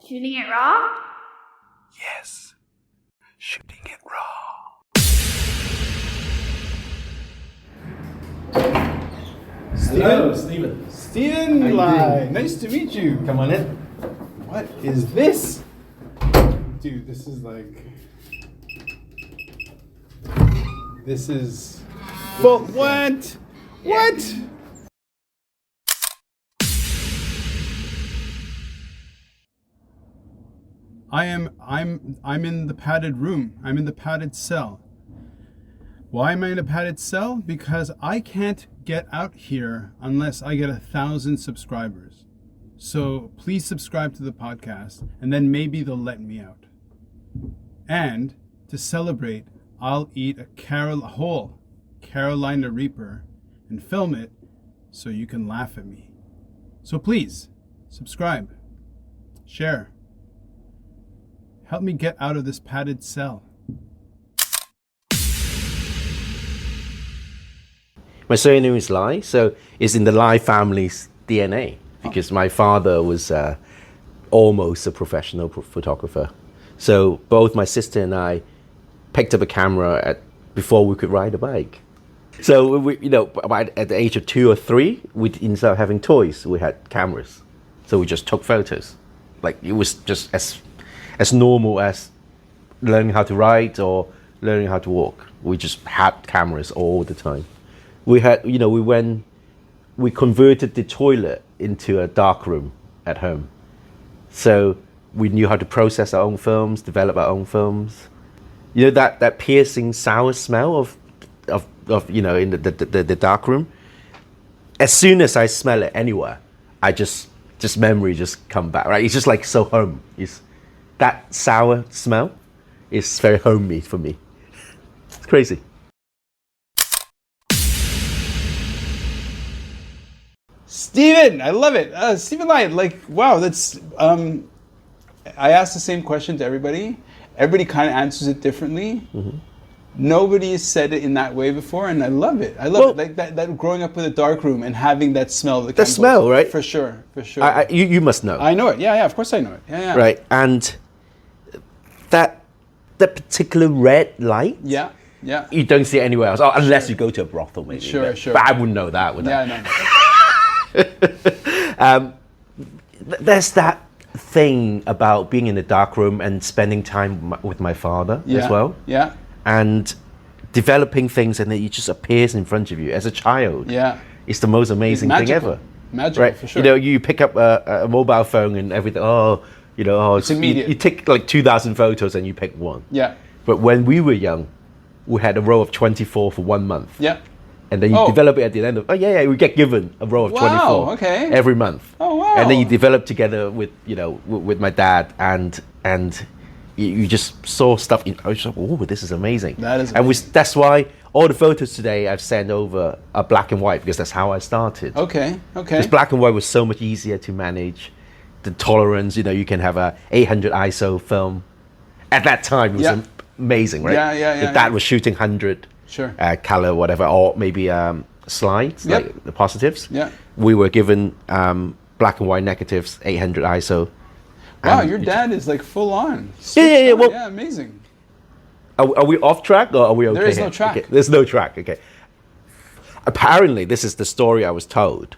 Shooting it raw? Yes. Shooting it raw. Hello, Stephen. Stephen Lai, nice to meet you. Come on in. What is this? Dude, this is like... This is... But what? What? I'm in the padded room. I'm in the padded cell. Why am I in a padded cell? Because I can't get out here unless I get 1,000 subscribers. So please subscribe to the podcast and then maybe they'll let me out. And to celebrate, I'll eat a whole Carolina Reaper and film it so you can laugh at me. So please, subscribe, share. Help me get out of this padded cell. My surname is Lai, so it's in the Lai family's DNA because my father was almost a professional photographer. So both my sister and I picked up a camera before we could ride a bike. So we, at the age of 2 or 3, instead of having toys, we had cameras. So we just took photos. Like it was just as normal as learning how to ride or learning how to walk. We just had cameras all the time. We had, we converted the toilet into a dark room at home. So we knew how to process our own films, develop our own films. You know, that piercing sour smell of in the dark room. As soon as I smell it anywhere, I just memory just come back, right? It's just like so home. That sour smell is very homey for me. It's crazy. Stephen, I love it. Stephen Lai, wow, that's... I asked the same question to everybody. Everybody kind of answers it differently. Mm-hmm. Nobody has said it in that way before, and I love it. I love it. Like that growing up with a dark room and having that smell of the chemicals. smell, right? For sure. You must know. I know it. Yeah, of course I know it. Yeah. Right, and that particular red light. Yeah. You don't see it anywhere else, unless you go to a brothel, maybe. Sure. But I wouldn't know that, would I? No. There's that thing about being in the dark room and spending time with my father as well. Yeah. And developing things, and it just appears in front of you as a child. Yeah. It's the most amazing thing ever. Magical, right? For sure. You pick up a mobile phone and everything. It's immediate. You take like 2,000 photos and you pick one. Yeah. But when we were young, we had a row of 24 for 1 month. Yeah. And then you develop it at the end of, we get given a row of 24 every month. Oh, wow. And then you develop together with my dad, and you just saw stuff. I was like, oh, this is amazing. That is amazing. And that's why all the photos today I've sent over are black and white, because that's how I started. Okay. Because black and white was so much easier to manage. The tolerance, you can have a 800 ISO film. At that time, it was amazing, right? Yeah. If Dad was shooting 100. Sure. Color, whatever, or maybe slides, like the positives. Yeah. We were given black and white negatives, 800 ISO. Wow, your dad is like full on. Yeah. Well, yeah, amazing. Are we off track, or are we okay? There is no track. Okay. There's no track. Okay. Apparently, this is the story I was told.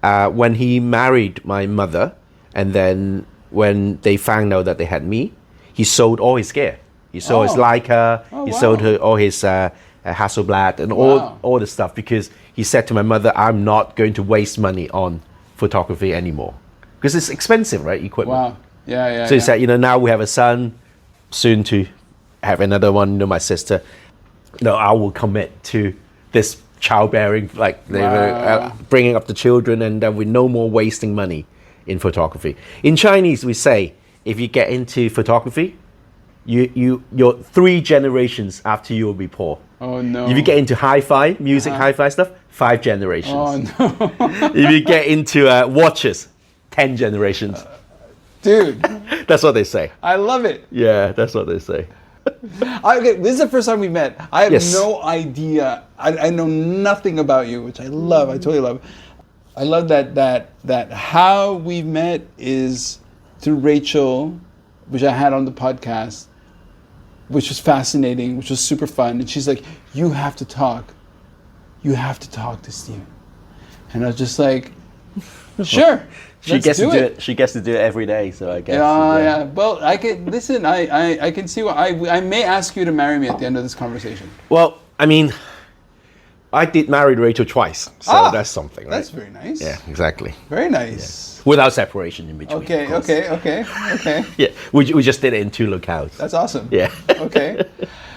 When he married my mother, and then when they found out that they had me, he sold all his gear. He sold his Leica. He sold her all his Hasselblad and all the stuff, because he said to my mother, I'm not going to waste money on photography anymore, because it's expensive, right? Equipment. Wow. Yeah. So he said, now we have a son, soon to have another one, my sister. No, I will commit to this childbearing, bringing up the children, and then with no more wasting money in photography. In Chinese, we say, if you get into photography, your 3 generations after you will be poor. Oh no. If you get into hi-fi music, hi-fi stuff, 5 generations. Oh no. If you get into watches, 10 generations. Dude. That's what they say. I love it. Yeah, that's what they say. Okay, this is the first time we met. I have no idea. I know nothing about you, which I love. I totally love. I love that how we met is through Rachel, which I had on the podcast, which was fascinating, which was super fun. And she's like, you have to talk. You have to talk to Steven. And I was just like, sure. She gets to do it. She gets to do it every day, so I guess. Yeah. Well, I can listen. I can see what I may ask you to marry me at the end of this conversation. Well, I mean, I did marry Rachel twice, so that's something, right? That's very nice. Yeah, exactly. Very nice. Yeah. Without separation in between. Okay. Yeah, we just did it in 2 locales. That's awesome. Yeah. Okay.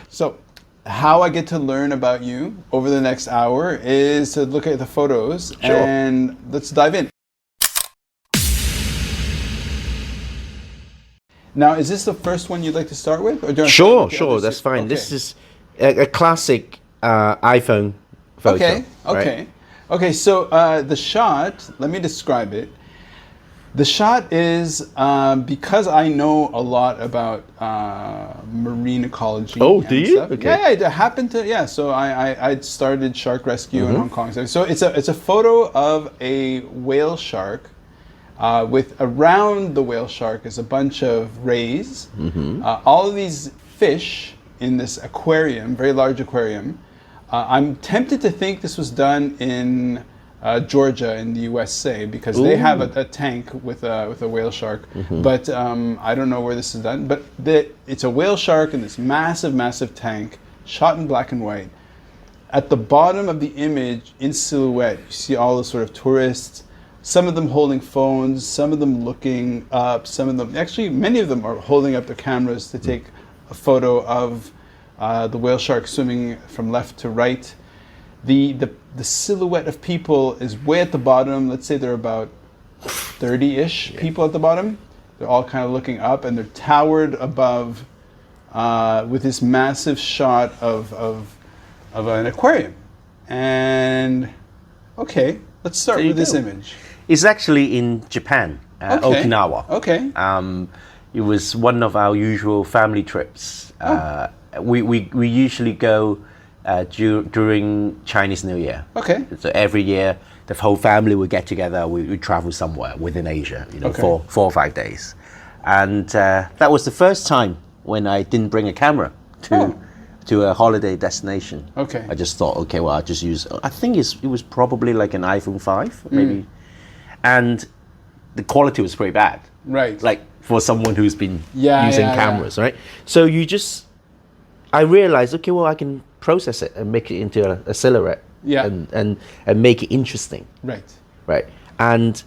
So, how I get to learn about you over the next hour is to look at the photos, and let's dive in. Now, is this the first one you'd like to start with? Or Sure, that's fine. Okay. This is a classic iPhone photo. Okay, so the shot, let me describe it. The shot is, because I know a lot about marine ecology. Oh, do you? Stuff. Okay. Yeah, I happen to, so I started shark rescue in Hong Kong. So it's a photo of a whale shark. With around the whale shark is a bunch of rays. All of these fish in this aquarium, very large aquarium. I'm tempted to think this was done in Georgia in the USA because they have a tank with a whale shark. But I don't know where this is done. But it's a whale shark in this massive tank, shot in black and white. At the bottom of the image, in silhouette, you see all the sort of tourists. Some of them holding phones, some of them looking up, some of them, actually many of them are holding up their cameras to take a photo of the whale shark swimming from left to right. The silhouette of people is way at the bottom. Let's say there are about 30-ish people at the bottom. They're all kind of looking up and they're towered above with this massive shot of an aquarium. And okay, let's start with this image. It's actually in Japan, Okinawa. Okay. It was one of our usual family trips. We usually go during Chinese New Year. Okay. So every year, the whole family would get together. We travel somewhere within Asia, for 4 or 5 days. And that was the first time when I didn't bring a camera to a holiday destination. Okay. I just thought, okay, well, I'll just use, I think it was probably like an iPhone 5, maybe. And the quality was pretty bad. Right. Like for someone who's been using cameras, right? So I realized, okay, well, I can process it and make it into a silhouette and make it interesting. Right. Right. And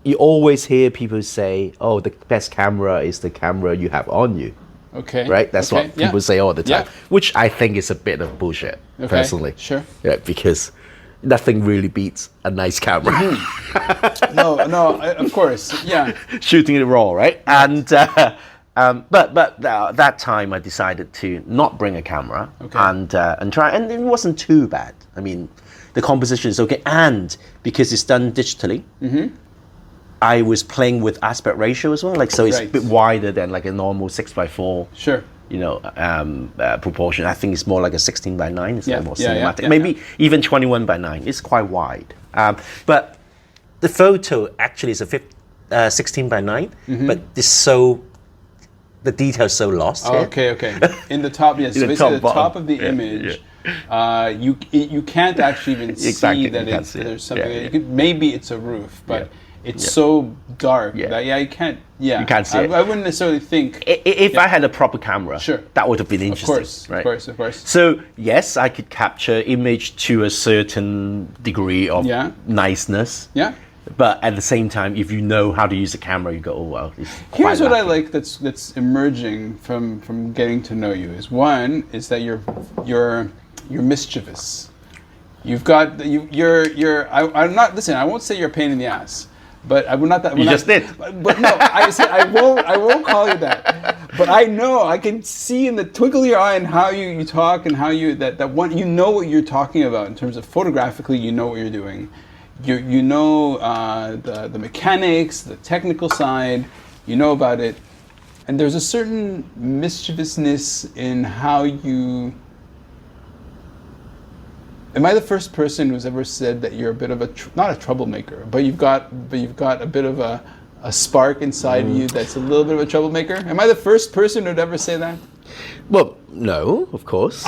you always hear people say, oh, the best camera is the camera you have on you. Okay. Right? That's what people say all the time, which I think is a bit of bullshit, personally. Sure. Yeah, because nothing really beats a nice camera. No, of course. Yeah. Shooting it raw, right? And but that time I decided to not bring a camera and try, and it wasn't too bad. I mean, the composition is okay, and because it's done digitally. I was playing with aspect ratio as well, so it's a bit wider than like a normal 6x4. Sure. Proportion. I think it's more like a 16:9. It's more cinematic. Yeah. Maybe even 21:9. It's quite wide. But the photo actually is a 16:9. But the detail is so lost. Okay. In the top, yes. So basically, the top of the image. You can't actually even see that there's something. Maybe it's a roof, but. It's so dark that you can't. Yeah, you can't see it. I wouldn't necessarily think. If I had a proper camera, that would have been interesting. Of course. So yes, I could capture image to a certain degree of niceness. Yeah. But at the same time, if you know how to use the camera, you go, oh well. Here's what I like that's emerging from getting to know you is one is that you're mischievous. You've got you're. I'm not. Listen, I won't say you're a pain in the ass. But I would not. That, you just did. But no, I said I won't. I won't call you that. But I know. I can see in the twinkle of your eye and how you talk and how you that one. You know what you're talking about in terms of photographically. You know what you're doing. You know the mechanics, the technical side. You know about it, and there's a certain mischievousness in how you. Am I the first person who's ever said that you're a bit of not a troublemaker, but you've got a bit of a spark inside you that's a little bit of a troublemaker? Am I the first person who'd ever say that? Well, no, of course.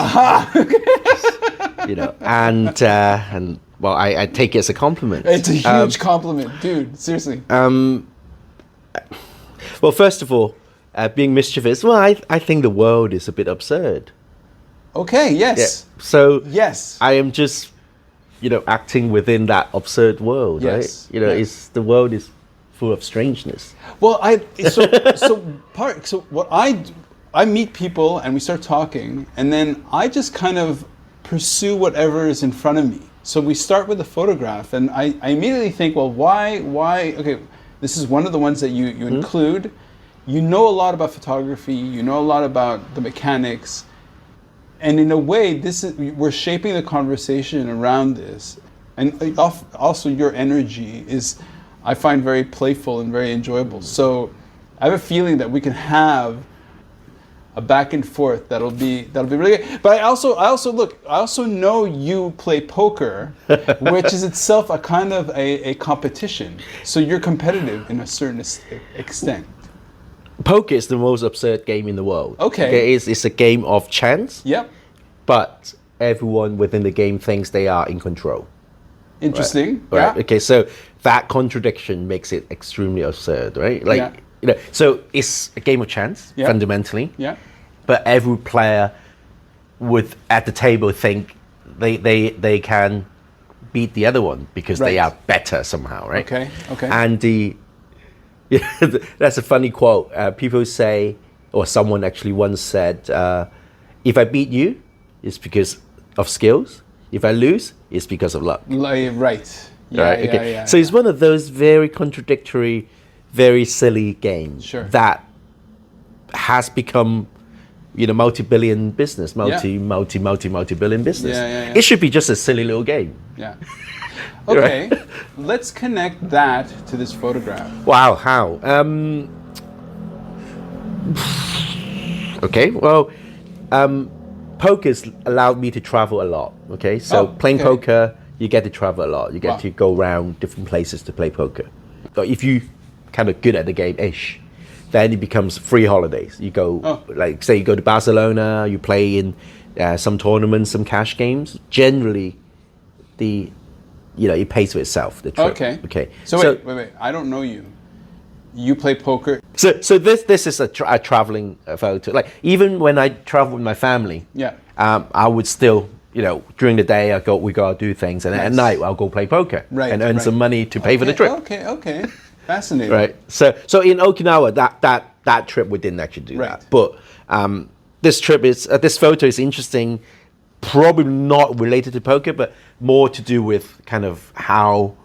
You know, and well, I take it as a compliment. It's a huge compliment, dude. Seriously. Well, first of all, being mischievous. Well, I think the world is a bit absurd. Okay. Yes. Yeah. So yes, I am just, you know, acting within that absurd world, yes. right? You know, yes. the world is full of strangeness. Well, so what I meet people and we start talking, and then I just kind of pursue whatever is in front of me. So we start with a photograph, and I immediately think, well, why? Okay, this is one of the ones that you include. You know a lot about photography. You know a lot about the mechanics, and in a way, we're shaping the conversation around this. And also, your energy is, I find, very playful and very enjoyable. So I have a feeling that we can have a back and forth that'll be really good. But I also know you play poker, which is itself a kind of a competition. So you're competitive in a certain extent. Poker is the most absurd game in the world. Okay. It's a game of chance. Yep. But everyone within the game thinks they are in control. Interesting. Right. Yeah. Okay. So that contradiction makes it extremely absurd, right? Like, Yeah. you know, so it's a game of chance fundamentally. Yeah. But every player would at the table think they can beat the other one because they are better somehow, right? Okay. Okay. And that's a funny quote. People say, or someone actually once said, if I beat you, it's because of skills. If I lose, it's because of luck. Right. Yeah, right. Okay. Yeah, so it's one of those very contradictory, very silly games that has become, you know, multi-billion business, multi-billion business. Yeah. It should be just a silly little game. Yeah. Okay. Let's connect that to this photograph. Wow. How? Okay. Well, poker's allowed me to travel a lot. Okay. So playing poker, you get to travel a lot. You get to go around different places to play poker. But if you kind of good at the game-ish, then it becomes free holidays. You go, like, say you go to Barcelona, you play in some tournaments, some cash games. Generally, it pays for itself, the trip. Okay. So wait. I don't know you. You play poker. So this is a traveling photo. Like, even when I travel with my family, I would still, you know, during the day we go out do things, and at night I'll go play poker and earn some money to pay for the trip. Okay. Fascinating. Right. So in Okinawa, that trip we didn't actually do that. But this photo is interesting. Probably not related to poker, but more to do with kind of how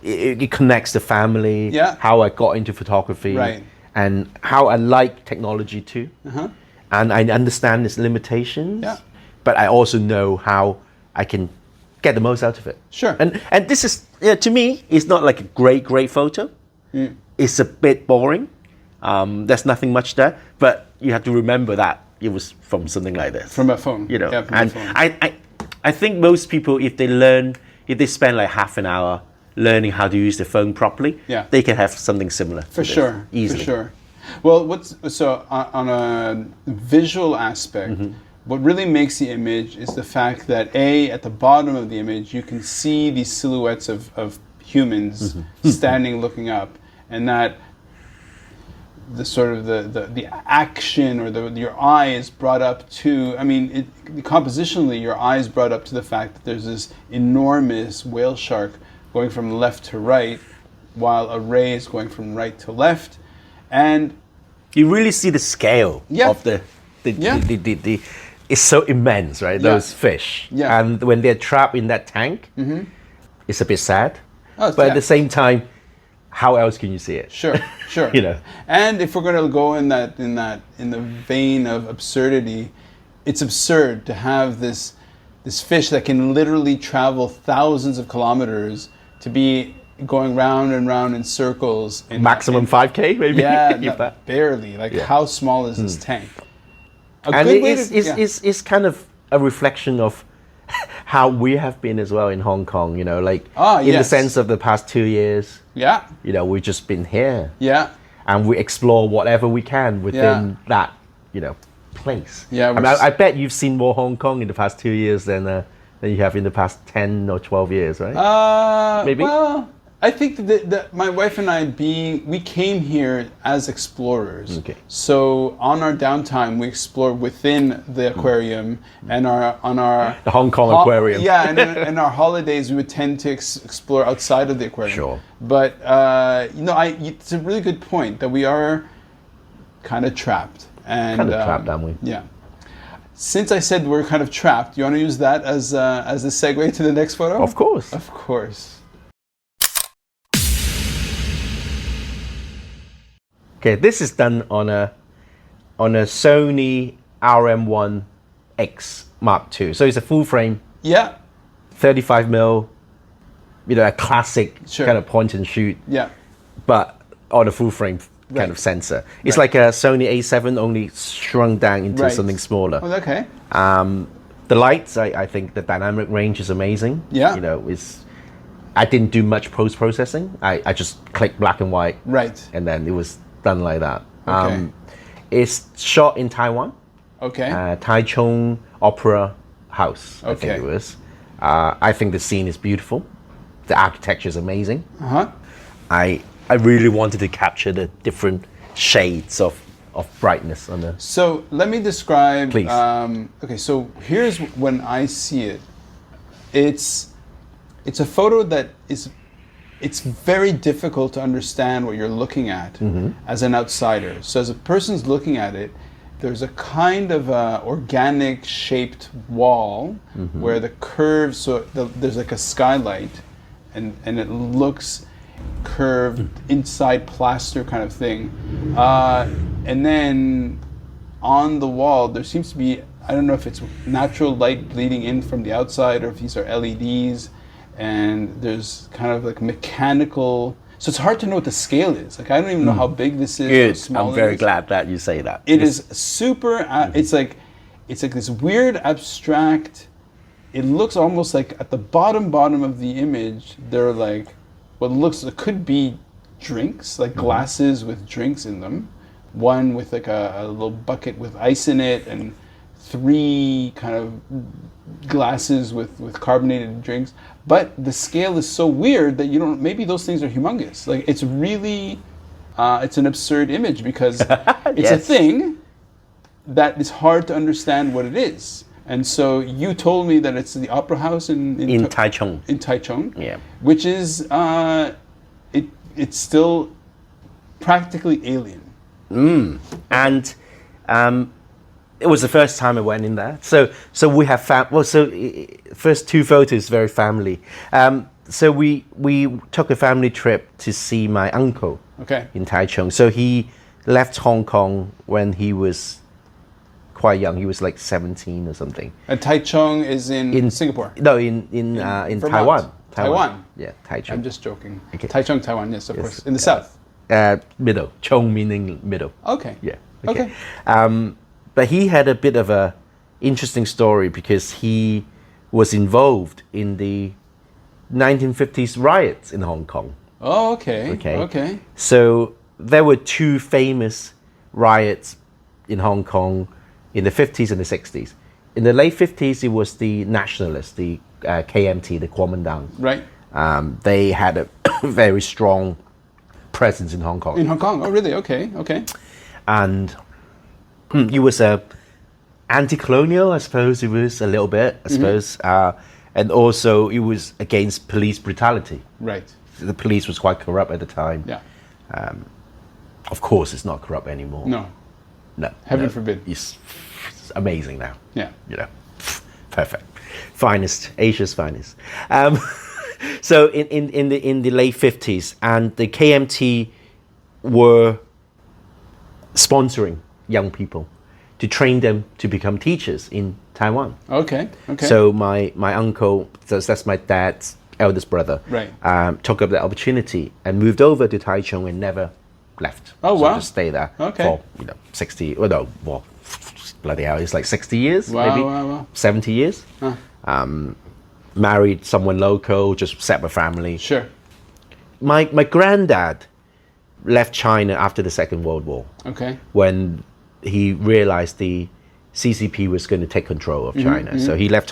it connects the family. How I got into photography. And how I like technology too. And I understand its limitations. But I also know how I can get the most out of it. Sure. And this is, to me, it's not like a great photo. It's a bit boring. There's nothing much there, but you have to remember that it was from something like this. From a phone. You know. From and a phone. I think most people, if they spend like half an hour learning how to use the phone properly, they can have something similar. For sure. Easily. For sure. Well, on a visual aspect, what really makes the image is the fact that at the bottom of the image, you can see these silhouettes of humans standing looking up, and that the sort of the action or your eye is brought up to, I mean, compositionally, your eye is brought up to the fact that there's this enormous whale shark going from left to right, while a ray is going from right to left, and you really see the scale of the it's so immense, right? Those fish, and when they're trapped in that tank, it's a bit sad. But at the same time, how else can you see it? Sure. You know. And if we're going to go in the vein of absurdity, it's absurd to have this fish that can literally travel thousands of kilometers to be going round and round in circles. Maximum 5K, maybe? Yeah, barely. Like, how small is this tank? It's kind of a reflection of how we have been as well in Hong Kong, you know, like in the yes. sense of the past 2 years, Yeah. you know, we've just been here Yeah. and we explore whatever we can within Yeah. that, you know, place. Yeah, I mean, I bet you've seen more Hong Kong in the past 2 years than you have in the past 10 or 12 years, right? Maybe? Well, I think that my wife and we came here as explorers. Okay. So on our downtime, we explore within the aquarium, and The Hong Kong aquarium. Yeah, and our holidays, we would tend to explore outside of the aquarium. Sure. But it's a really good point that we are kind of trapped. And, Kind of trapped, aren't we? Yeah. Since I said we're kind of trapped, you want to use that as a segue to the next photo? Of course. Of course. Okay, this is done on a Sony RM1X Mark II. So it's a full frame, Yeah. 35mm, you know, a classic Sure. kind of point and shoot, Yeah. but on a full frame kind Right. of sensor. It's Right. like a Sony A7 only shrunk down into Right. something smaller. Oh, okay. The lights, I think the dynamic range is amazing. Yeah. You know, I didn't do much post-processing. I just clicked black and white. Right. And then it was done like that. Okay. It's shot in Taiwan, Okay. Taichung Opera House, I think Okay. it was. I think the scene is beautiful. The architecture is amazing. Uh-huh. I really wanted to capture the different shades of brightness on the... So let me describe. Please. Okay, so here's when I see it. It's a photo that it's very difficult to understand what you're looking at as an outsider. So as a person's looking at it, there's a kind of organic shaped wall where the curves, there's like a skylight, and it looks curved inside plaster kind of thing. And then on the wall, there seems to be, I don't know if it's natural light bleeding in from the outside or if these are LEDs. And there's kind of like mechanical, so it's hard to know what the scale is. Like I don't even know how big this is. How Good. small I'm very it is. glad that you say that. It is super. It's like this weird abstract. It looks almost like at the bottom of the image there are like it could be drinks, like glasses with drinks in them. One with like a little bucket with ice in it, and 3 kind of glasses with carbonated drinks. But the scale is so weird that maybe those things are humongous. Like it's really, it's an absurd image because it's a Yes. thing that is hard to understand what it is. And so you told me that it's the opera house in Taichung. in Taichung, Yeah. which is it's still practically alien. And it was the first time I went in there. So we have first 2 photos very family. So we took a family trip to see my uncle Okay. in Taichung. So he left Hong Kong when he was quite young. He was like 17 or something. And Taichung is in Singapore. No, in Vermont. Taiwan. Taiwan. Yeah, Taichung. I'm just joking. Okay. Taichung, Taiwan, yes, of Yes. course. In the south. Middle. Chong meaning middle. Okay. Yeah. Okay. But he had a bit of a interesting story because he was involved in the 1950s riots in Hong Kong. Oh, okay. Okay. Okay. So there were 2 famous riots in Hong Kong in the 50s and the 60s. In the late 50s, it was the nationalists, the KMT, the Kuomintang. Right. They had a very strong presence in Hong Kong. In Hong Kong. Oh, really? Okay. Okay. And it was anti-colonial, I suppose it was a little bit, I suppose. And also it was against police brutality. Right. The police was quite corrupt at the time. Yeah. Of course, it's not corrupt anymore. No. No. Heaven no. forbid. It's amazing now. Yeah. You know, perfect. Finest, Asia's finest. So in the late 50s, and the KMT were sponsoring young people to train them to become teachers in Taiwan. Okay. Okay. So my uncle, that's my dad's eldest brother, Right. took up the opportunity and moved over to Taichung and never left. Oh, so wow. just stay there Okay. for 60. Well, no, bloody hell, it's like 60 years, Wow, maybe wow, wow. 70 years. Huh. married someone local, just set up a family. Sure. My granddad left China after the Second World War. Okay. When he realized the CCP was going to take control of China. So he left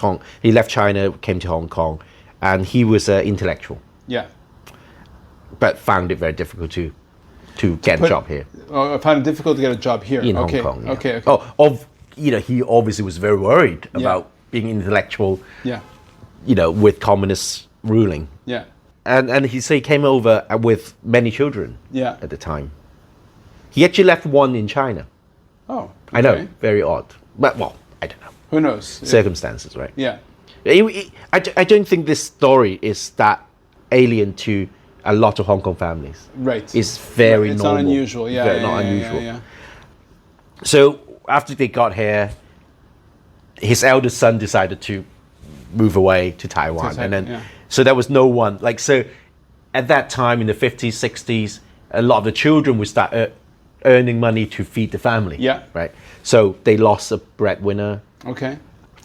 China, came to Hong Kong, and he was an intellectual, Yeah. but found it very difficult to get a job here Oh, I found it difficult to get a job here. in Okay. Hong Kong. Yeah. Okay. Oh, he obviously was very worried about being intellectual, Yeah. with communist ruling. Yeah. And he came over with many children Yeah. at the time. He actually left one in China. Oh. I know, okay. very odd. But, well, I don't know. Who knows? Circumstances, right? Yeah. I don't think this story is that alien to a lot of Hong Kong families. Right. It's very It's normal. not unusual. Yeah. Very yeah, not yeah, unusual. Yeah, yeah. So after they got here, his eldest son decided to move away to Taiwan. And then, so there was no one, so at that time in the 50s, 60s, a lot of the children would start earning money to feed the family. Yeah. Right. So they lost a breadwinner. Okay.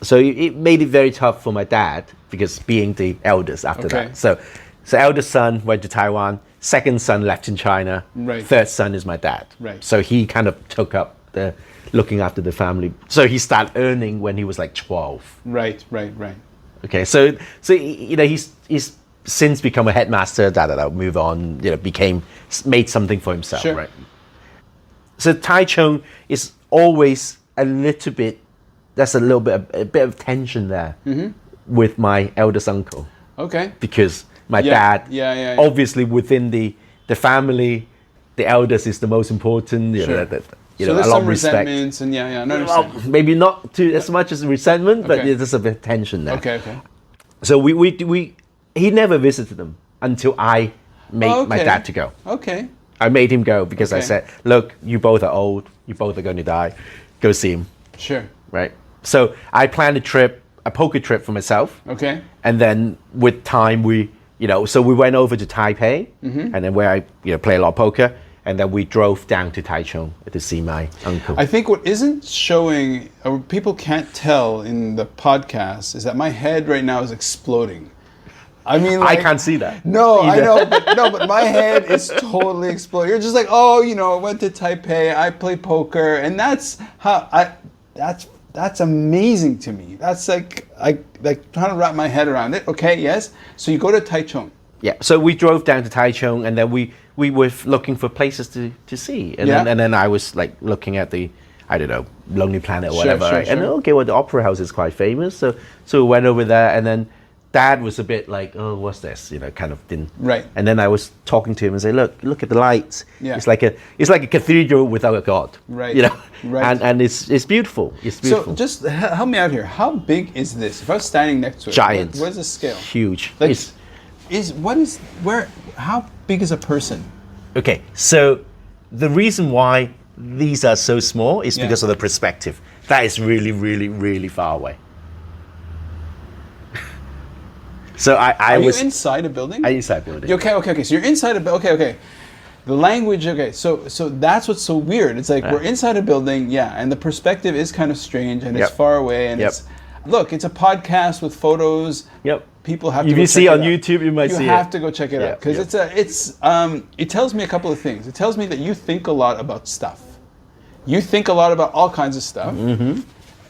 So it made it very tough for my dad because being the eldest after Okay. that. So eldest son went to Taiwan, second son left in China, Right. third son is my dad. Right. So he kind of took up the looking after the family. So he started earning when he was like 12. Right. Okay, so he's since become a headmaster, move on, made something for himself, Sure. right? So Taichung is always a little bit, there's a bit of tension there with my eldest uncle. Okay. Because my Yeah, dad, yeah. obviously within the family, the eldest is the most important, Sure. so so a there's lot some of respect. resentments and I Well, understand. maybe not as much as resentment, but Okay. there's a bit of tension there. Okay. So he never visited them until I made my Okay. dad to go. Okay. I made him go because I Okay. said, look, you both are old, you both are going to die, go see him, Sure. right? So I planned a poker trip for myself. Okay. And then with time, we went over to Taipei, and then where I play a lot of poker, and then we drove down to Taichung to see my uncle. I think what isn't showing, or people can't tell in the podcast, is that my head right now is exploding. I mean, I can't see that. No, I either. know, but my head is totally exploding. You're just like, I went to Taipei, I play poker, and that's amazing to me. That's like trying to wrap my head around it. Okay, yes. So you go to Taichung. Yeah, so we drove down to Taichung, and then we were looking for places to see, and then I was like looking at the, I don't know, Lonely Planet or whatever, right? And the opera house is quite famous, so we went over there, and then Dad was a bit like, oh, what's this? Kind of didn't. Right. And then I was talking to him and say, look at the lights. Yeah. It's like a cathedral without a god. Right. Right. And it's beautiful. It's beautiful. So just help me out here. How big is this? If I was standing next to it, Giant. What is the scale? Huge. Like, how big is a person? Okay, so the reason why these are so small is because of the perspective. That is really, really, really far away. So Are you inside a building? I'm inside a building. Okay. So you're inside a building. Okay. The language. Okay. So that's what's so weird. It's like we're inside a building. Yeah, and the perspective is kind of strange, and it's far away, and it's a podcast with photos. Yep. People have to. If go you check see it on out. YouTube, you might see it. You have to go check it out because it tells me a couple of things. It tells me that you think a lot about stuff. You think a lot about all kinds of stuff. Mm-hmm.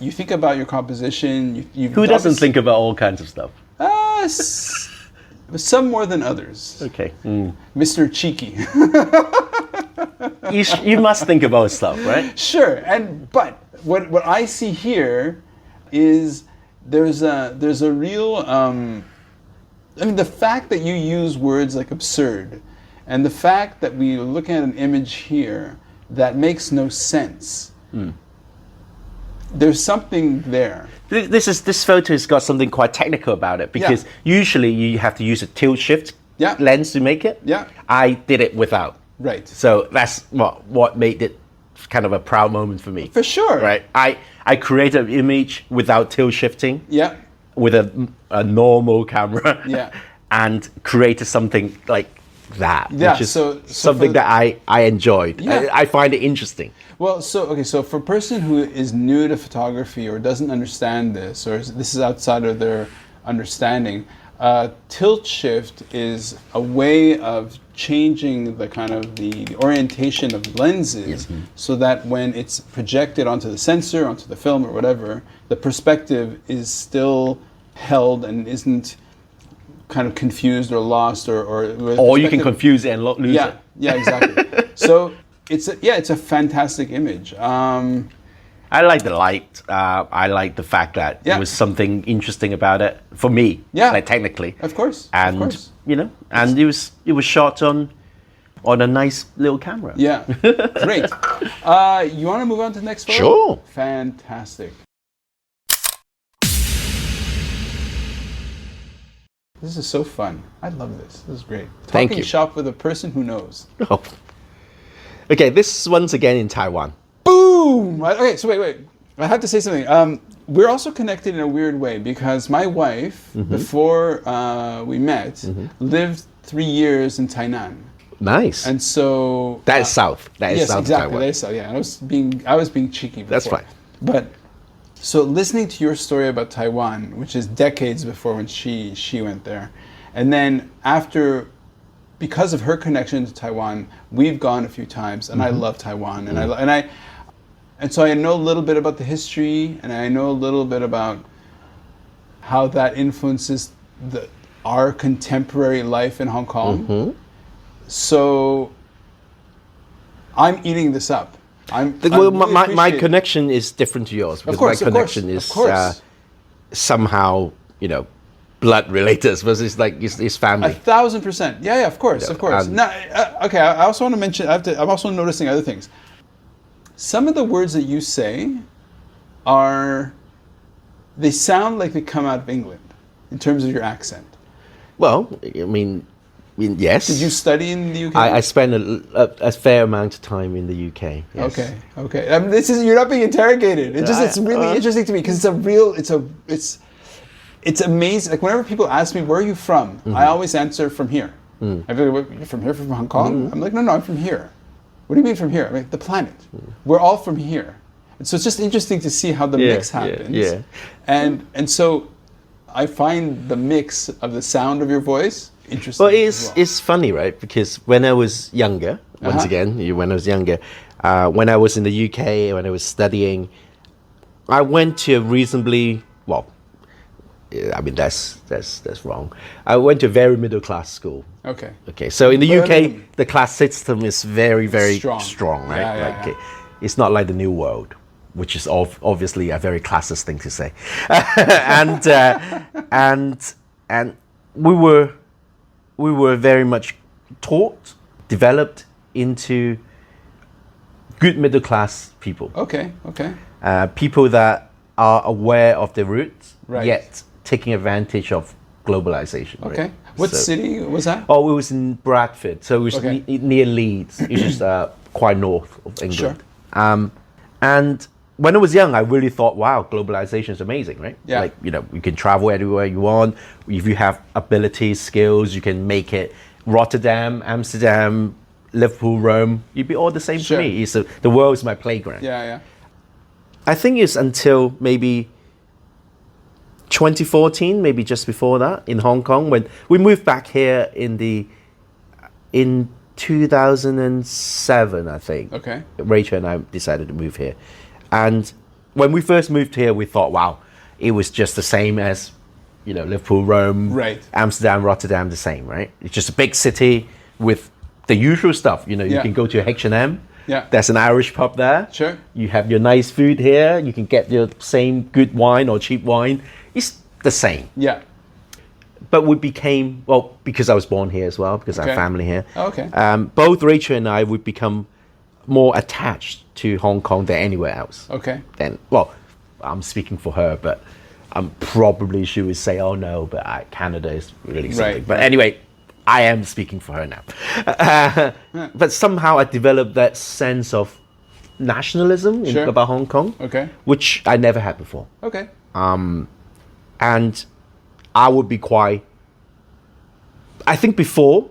You think about your composition. Who doesn't think about all kinds of stuff? Some more than others. Okay. Mr. Cheeky. You must think about stuff, right? Sure, but what I see here is there's a real. The fact that you use words like absurd, and the fact that we look at an image here that makes no sense. There's something there. This photo has got something quite technical about it because usually you have to use a tilt shift lens to make it. Yeah. I did it without. Right. So that's what made it kind of a proud moment for me. For sure. Right. I created an image without tilt shifting. Yeah. With a normal camera. Yeah. And created something like that. Yeah. Which is so something that I enjoyed. Yeah. I find it interesting. Well, so for a person who is new to photography or doesn't understand this, or this is outside of their understanding. Tilt shift is a way of changing the kind of the orientation of lenses so that when it's projected onto the sensor, onto the film or whatever, the perspective is still held and isn't kind of confused or lost or you can confuse it and lose it. Yeah, exactly. So it's a fantastic image. I like the light. I like the fact that there was something interesting about it for me. Yeah, like technically, of course. And and it was shot on a nice little camera. Yeah, great. You want to move on to the next photo? Sure. Fantastic. This is so fun. I love this. This is great. Thank Talking you. shop with a person who knows. Oh. Okay, this once again in Taiwan. Boom! Okay, so wait. I have to say something. We're also connected in a weird way because my wife, before we met, lived 3 years in Tainan. Nice. And so that is south. That is yes, south exactly. of Taiwan. That is south. Yeah, I was being cheeky before. That's fine. But so listening to your story about Taiwan, which is decades before when she went there, and then after, because of her connection to Taiwan, we've gone a few times, and I love Taiwan, and so I know a little bit about the history, and I know a little bit about how that influences our contemporary life in Hong Kong. So I'm eating this up. My connection is different to yours because my connection is somehow blood related versus like it's family. 1,000%. Yeah, of course. Now, okay. I also want to mention. I'm also noticing other things. Some of the words that you say they sound like they come out of England in terms of your accent. Well, I mean, yes. Did you study in the UK? I spent a fair amount of time in the UK. Yes. Okay. You're not being interrogated. It's really interesting to me because it's amazing. Like whenever people ask me where are you from, I always answer from here. I be like, "You're from here, from Hong Kong?" I'm like, no, I'm from here. What do you mean from here? I'm like, the planet. We're all from here. And so it's just interesting to see how the mix happens. Yeah. And so I find the mix of the sound of your voice interesting. Well, it's funny, right? Because when I was younger, when I was younger, when I was in the UK, when I was studying, I went to a reasonably, I mean, that's wrong. I went to a very middle class school. Okay. So in the UK, the class system is very, very strong, right? It's not like the New World, which is obviously a very classist thing to say. and we were very much taught, developed into good middle class people. Okay. People that are aware of their roots, right, yet taking advantage of globalization. Okay. Right? What city was that? Oh, it was in Bradford. So it was near Leeds. It's just quite north of England. Sure. And when I was young, I really thought, wow, globalization is amazing, right? Yeah. Like, you can travel everywhere you want. If you have abilities, skills, you can make it. Rotterdam, Amsterdam, Liverpool, Rome, you'd be all the same to me. The world is my playground. Yeah. I think it's until maybe 2014, maybe just before that, in Hong Kong, when we moved back here in 2007, I think. Okay. Rachel and I decided to move here. And when we first moved here, we thought, wow, it was just the same as, Liverpool, Rome, right, Amsterdam, Rotterdam, the same, right? It's just a big city with the usual stuff. You can go to H&M. Yeah. There's an Irish pub there. Sure. You have your nice food here. You can get your same good wine or cheap wine. It's the same. Yeah. But we became, because I was born here as well, because I have family here. Okay. Both Rachel and I would become more attached to Hong Kong than anywhere else. Okay. Then, I'm speaking for her, but probably she would say, oh no, but Canada is really something. Right. But anyway, I am speaking for her now. But somehow I developed that sense of nationalism about Hong Kong, which I never had before. Okay. And I would be I think before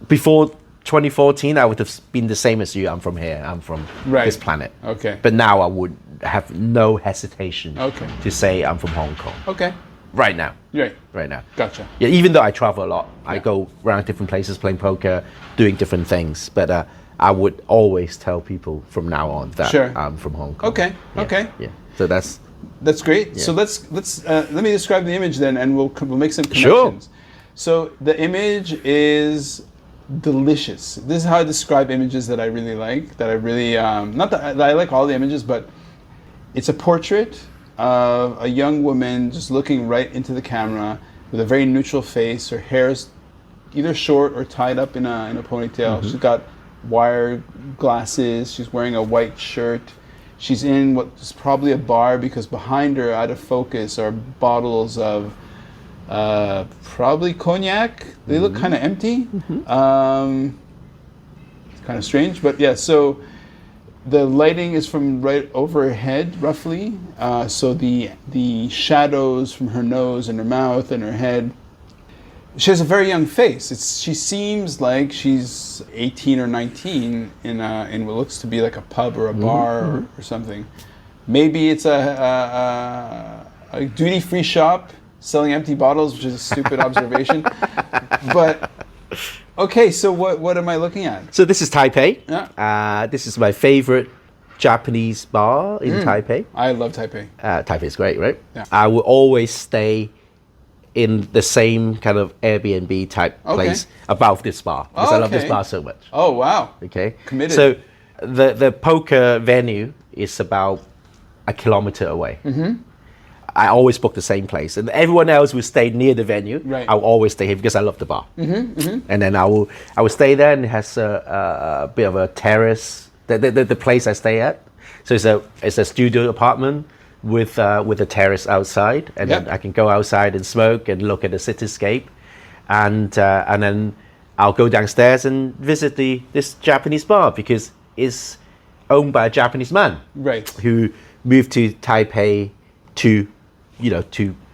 2014, I would have been the same as you. I'm from here. I'm from this planet. Okay. But now I would have no hesitation to say I'm from Hong Kong. Okay. right now. Right. Right now. Gotcha. Yeah, even though I travel a lot, I Yeah. go around different places playing poker, doing different things. But I would always tell people from now on that Sure. I'm from Hong Kong. Okay. Yeah, Okay. Yeah. So that's Great. Yeah. So let me describe the image then, and we'll make some Sure. connections. So the image is delicious. This is how I describe images that I really like. That I really not that I like all the images, but it's a portrait of a young woman just looking right into the camera with a very neutral face. Her hair's either short or tied up in a ponytail. She's got wire glasses. She's wearing a white shirt. She's in what's probably a bar because behind her, out of focus, are bottles of probably cognac. They look kind of empty. It's kind of strange, but yeah. So the lighting is from right over her head, roughly. So the shadows from her nose and her mouth and her head. She has a very young face. She seems like she's 18 or 19 in what looks to be like a pub or a bar or something. Maybe it's a duty-free shop selling empty bottles, which is a stupid observation. But okay, so what am I looking at? So this is Taipei. Yeah. This is my favorite Japanese bar in Taipei. I love Taipei. Taipei is great, right? Yeah. I will always stay in the same kind of Airbnb type place above this bar because I love this bar so much. Oh wow. Okay. Committed. So the poker venue is about a kilometer away. I always book the same place, and everyone else will stay near the venue. Right. I'll always stay here because I love the bar. And then I will stay there, and it has a bit of a terrace. The place I stay at, so it's a studio apartment with a terrace outside, and then I can go outside and smoke and look at the cityscape, and then I'll go downstairs and visit this Japanese bar because it's owned by a Japanese man, Right. who moved to Taipei to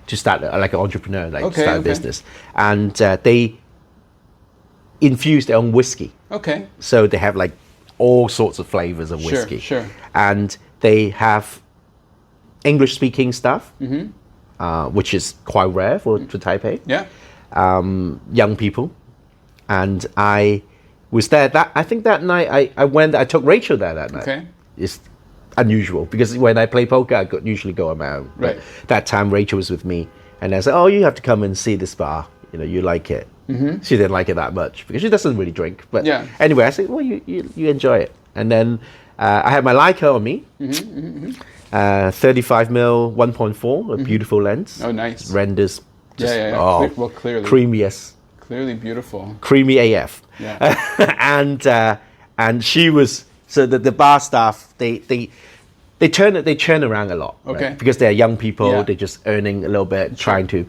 start like an entrepreneur, start a business, and they infuse their own whiskey. Okay. So they have like all sorts of flavors of whiskey. Sure. And they have English-speaking staff, which is quite rare for Taipei. Yeah. Young people, and I was there. I think that night I took Rachel there that night. Okay. It's unusual because when I play poker, I usually go on my own. Right. But that time Rachel was with me, and I said, "Oh, you have to come and see this bar. You like it." She didn't like it that much because she doesn't really drink. But anyway, I said, "Well, you enjoy it." And then I had my Leica on me, 35mm 1.4, a beautiful lens. Oh, nice. Renders. Just, Yeah. Oh, Well, clearly. creamy as Clearly beautiful. creamy AF. Yeah. And she was the bar staff. They turn around a lot. Okay. Right? Because they're young people. Yeah. They're just earning a little bit, trying to.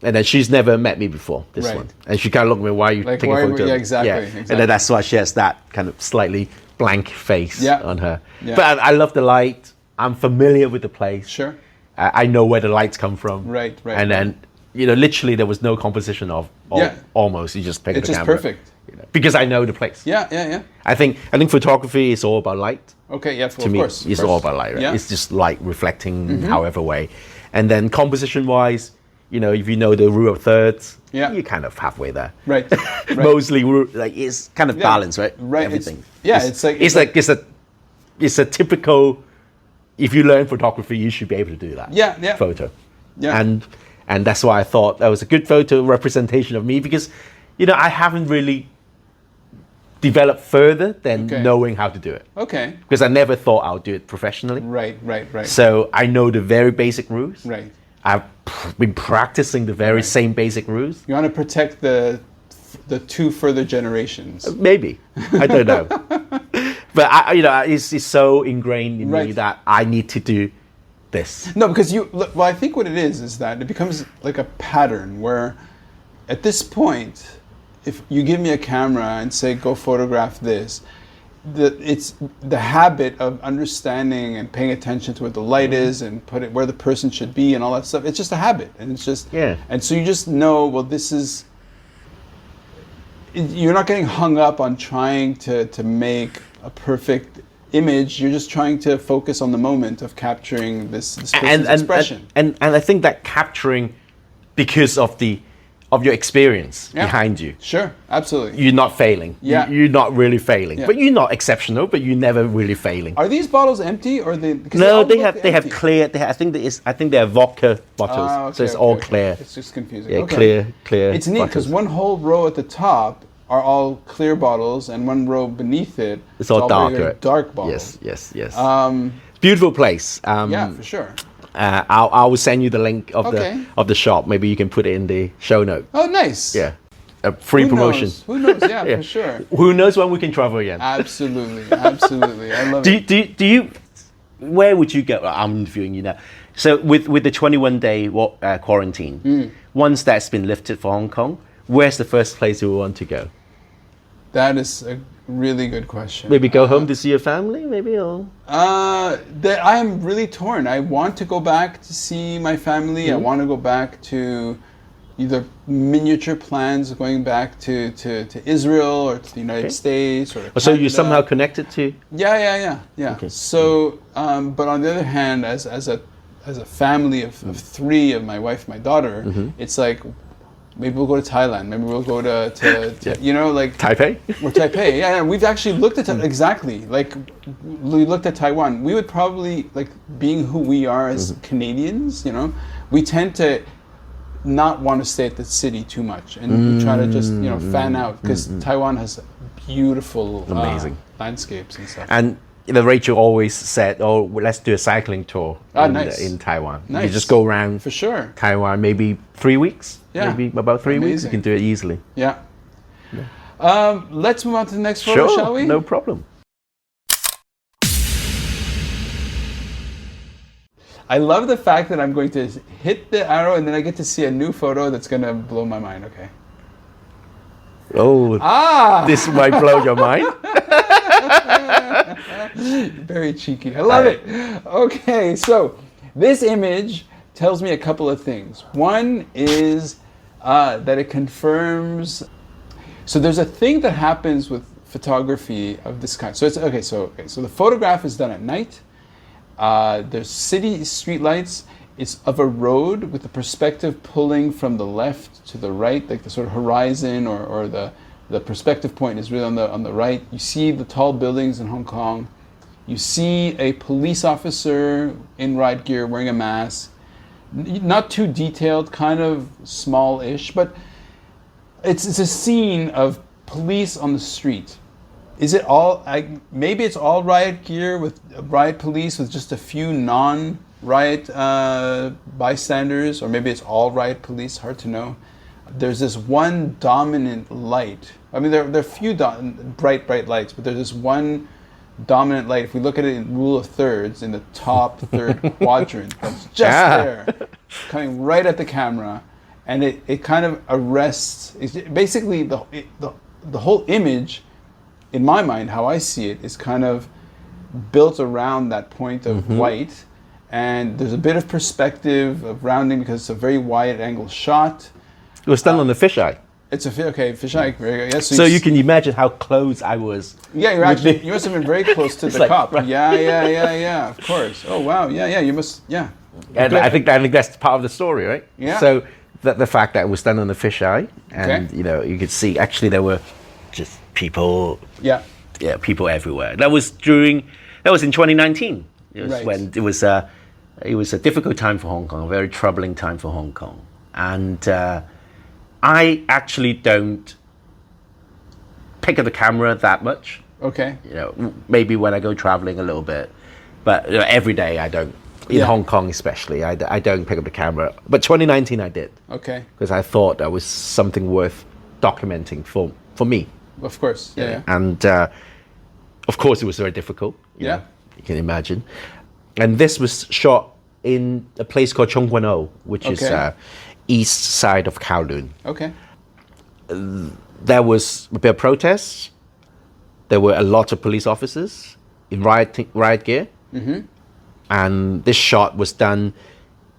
And then she's never met me before, this Right. one. And she kind of looked at me, why are you taking a photo? Yeah, exactly. And then that's why she has that kind of slightly blank face on her. Yeah. But I love the light. I'm familiar with the place. Sure. I know where the lights come from. Right. And then, literally there was no composition of almost. You just pick It's the just camera. perfect. Because I know the place. Yeah. I think photography is all about light. Okay, yeah, To me, it's all about light, right? Yeah. It's just light reflecting however way. And then composition-wise, if you know the rule of thirds, you're kind of halfway there. Right. Mostly, it's kind of balance, right? Right. Everything. It's a typical. If you learn photography, you should be able to do that. Yeah. Photo. Yeah. And that's why I thought that was a good photo representation of me because, I haven't really developed further than knowing how to do it. Okay. Because I never thought I would do it professionally. Right. So I know the very basic rules. Right. I've been practicing the very same basic rules. You want to protect the two further generations. Maybe. I don't know. But it's so ingrained in me that I need to do this. No, because I think what it is that it becomes like a pattern where at this point, if you give me a camera and say, go photograph this, it's the habit of understanding and paying attention to what the light is and put it where the person should be and all that stuff. It's just a habit. And it's just, and so you just know, well, you're not getting hung up on trying to make a perfect image. You're just trying to focus on the moment of capturing this person's expression. And I think that capturing because of your experience Yeah. behind you. Sure, absolutely. You're not failing. Yeah. You're not really failing. Yeah. But you're not exceptional, but you're never really failing. Are these bottles empty or they? Because No, all they look have empty. clear. I think they're vodka bottles, Ah, okay, so it's okay, all okay. clear. It's just confusing. Yeah, Okay. clear. It's neat because bottles. one whole row at the top are all clear bottles, and one row beneath it It's all very, darker. very dark bottles. Yes. Um, Beautiful place. yeah, for sure. I will send you the link of Okay. the shop. Maybe you can put it in the show note. Oh, nice. Yeah, a free Who promotion. knows? Who knows? Yeah, Yeah. for sure. Who knows when we can travel again? Absolutely, absolutely. I love Do it. do you? Where would you go? I'm interviewing you now. So with the 21-day quarantine, once that's been lifted for Hong Kong, where's the first place you would want to go? That is a really good question. Maybe go home to see your family, maybe, or That I am really torn. I want to go back to see my family. I want to go back to either miniature plans of going back to Israel or to the United States or to so you're Canada. somehow connected to? Yeah. Okay. So, but on the other hand, as a family of three, of my wife, my daughter, it's like maybe we'll go to Thailand. Maybe we'll go to you know, like Taipei? or Taipei. Yeah. We've actually looked at exactly like we looked at Taiwan. We would probably, like, being who we are as Canadians, you know, we tend to not want to stay at the city too much, and we try to just, you know, fan out because Taiwan has beautiful Amazing landscapes and stuff. And Rachel always said, "Oh, let's do a cycling tour Nice. in Taiwan. Nice. You just go around For sure. Taiwan, maybe 3 weeks. Yeah. Maybe about 3 weeks. You Amazing. can do it easily. Yeah. Let's move on to the next photo, Sure, shall we? no problem. I love the fact that I'm going to hit the arrow and then I get to see a new photo that's going to blow my mind. Okay. Oh, this might blow your mind. Very cheeky. I love it. Okay, so this image tells me a couple of things. One is that it confirms. So there's a thing that happens with photography of this kind. So it's okay. So the photograph is done at night. There's city street lights. It's of a road with the perspective pulling from the left to the right, like the sort of horizon or the perspective point is really on the right. You see the tall buildings in Hong Kong. You see a police officer in riot gear wearing a mask. Not too detailed, kind of small-ish, but it's a scene of police on the street. Is it all, maybe it's all riot gear with riot police with just a few non-riot bystanders, or maybe it's all riot police, hard to know. There's this one dominant light. I mean, there are a few bright lights, but there's this one dominant light. If we look at it in rule of thirds, in the top third quadrant, that's just there, coming right at the camera, and it kind of arrests. Basically, the whole image, in my mind, how I see it, is kind of built around that point of white, and there's a bit of perspective of rounding because it's a very wide angle shot. It was done on the fisheye. It's a fisheye. Very good. Yes, So you can imagine how close I was. Yeah, you must have been very close to the like, cop. right. Yeah, of course. Oh wow, yeah, you must, yeah. And I think that's part of the story, right? Yeah. So the fact that it was done on the fisheye, and Okay. you could see actually there were just people. Yeah. Yeah, people everywhere. That was in 2019. It was Right. when it was a difficult time for Hong Kong, a very troubling time for Hong Kong, and I actually don't pick up the camera that much. Okay. Maybe when I go traveling a little bit, but every day I don't. In Hong Kong especially, I don't pick up the camera. But 2019 I did. Okay. Because I thought that was something worth documenting for me. Of course. Yeah. And of course it was very difficult. You Yeah. know, you can imagine. And this was shot in a place called Chung Kwan O, which is east side of Kowloon. Okay. There was a bit of protests. There were a lot of police officers in riot gear. And this shot was done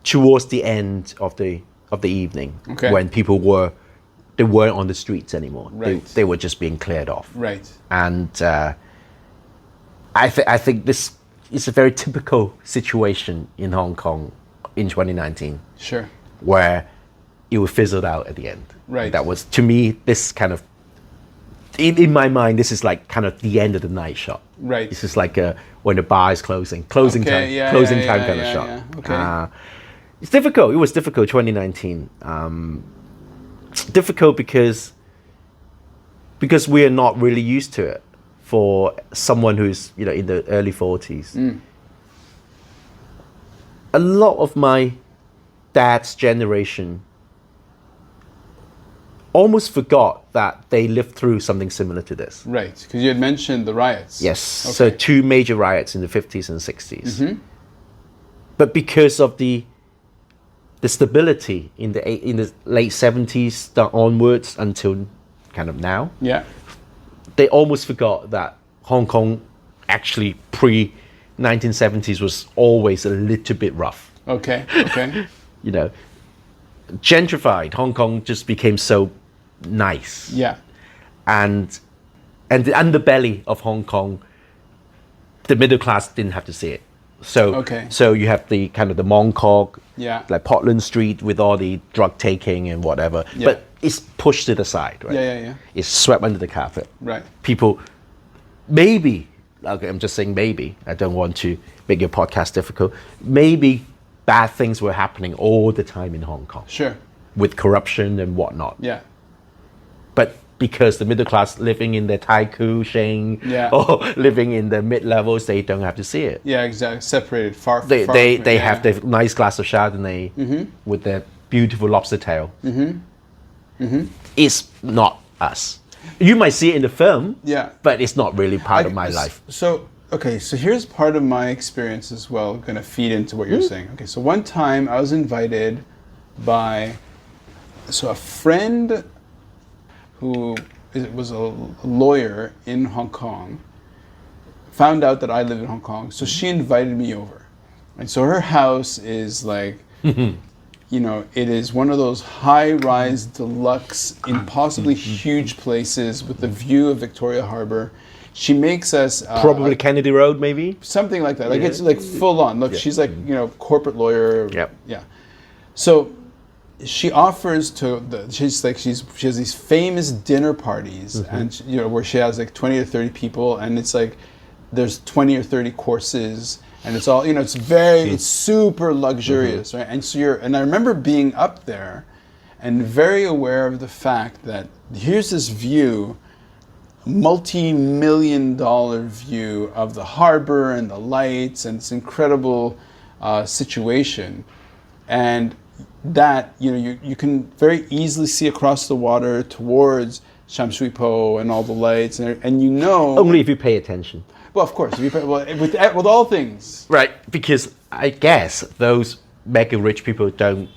towards the end of the evening, when people weren't on the streets anymore. Right. They were just being cleared off. Right. And I think this is a very typical situation in Hong Kong in 2019. Sure. Where it would fizzle out at the end. Right. That was, to me, this kind of, in my mind, this is like kind of the end of the night shot. Right. This is like when the bar is closing Okay, time, yeah, closing yeah, time yeah, kind of yeah, shot. yeah. Okay. It's difficult. It was difficult, 2019. It's difficult because we are not really used to it. For someone who's, in the early 40s. A lot of my dad's generation almost forgot that they lived through something similar to this. Right, because you had mentioned the riots. Yes. Okay. So 2 major riots in the 50s and 60s. But because of the stability in the late 70s onwards until kind of now, Yeah. they almost forgot that Hong Kong actually pre-1970s was always a little bit rough. Okay. Gentrified, Hong Kong just became so nice. Yeah. And the underbelly of Hong Kong, the middle class didn't have to see it. So you have the kind of the Mong Kok, Yeah. like Portland Street with all the drug taking and whatever. Yeah. But it's pushed to the side, right? Yeah. It's swept under the carpet. Right. People, maybe, okay, I'm just saying maybe, I don't want to make your podcast difficult, maybe bad things were happening all the time in Hong Kong. Sure. With corruption and whatnot. Yeah. But because the middle class living in the Tai Koo Shing Yeah. or living in the mid-levels, they don't have to see it. Yeah, exactly. Separated far. They yeah. have the nice glass of Chardonnay with their beautiful lobster tail. It's not us. You might see it in the film, Yeah. but it's not really part of my life. So here's part of my experience as well, going to feed into what you're saying. Okay, so one time I was invited by a friend who was a lawyer in Hong Kong, found out that I lived in Hong Kong, so she invited me over. And so her house is like, it is one of those high-rise deluxe, impossibly huge places with the view of Victoria Harbour. She makes us Probably Kennedy Road, maybe? something like that. Like it's like full on. Look, she's like corporate lawyer. Yep. Yeah. So she offers she has these famous dinner parties, and where she has like 20 or 30 people, and it's like there's 20 or 30 courses, and it's all it's super luxurious, right? And so I remember being up there, and very aware of the fact that here's this view, multi-million-dollar view of the harbor and the lights and this incredible situation, and that you can very easily see across the water towards Sham Shui Po and all the lights, and Only if you pay attention. Well, of course, with all things, Right, because I guess those mega rich people don't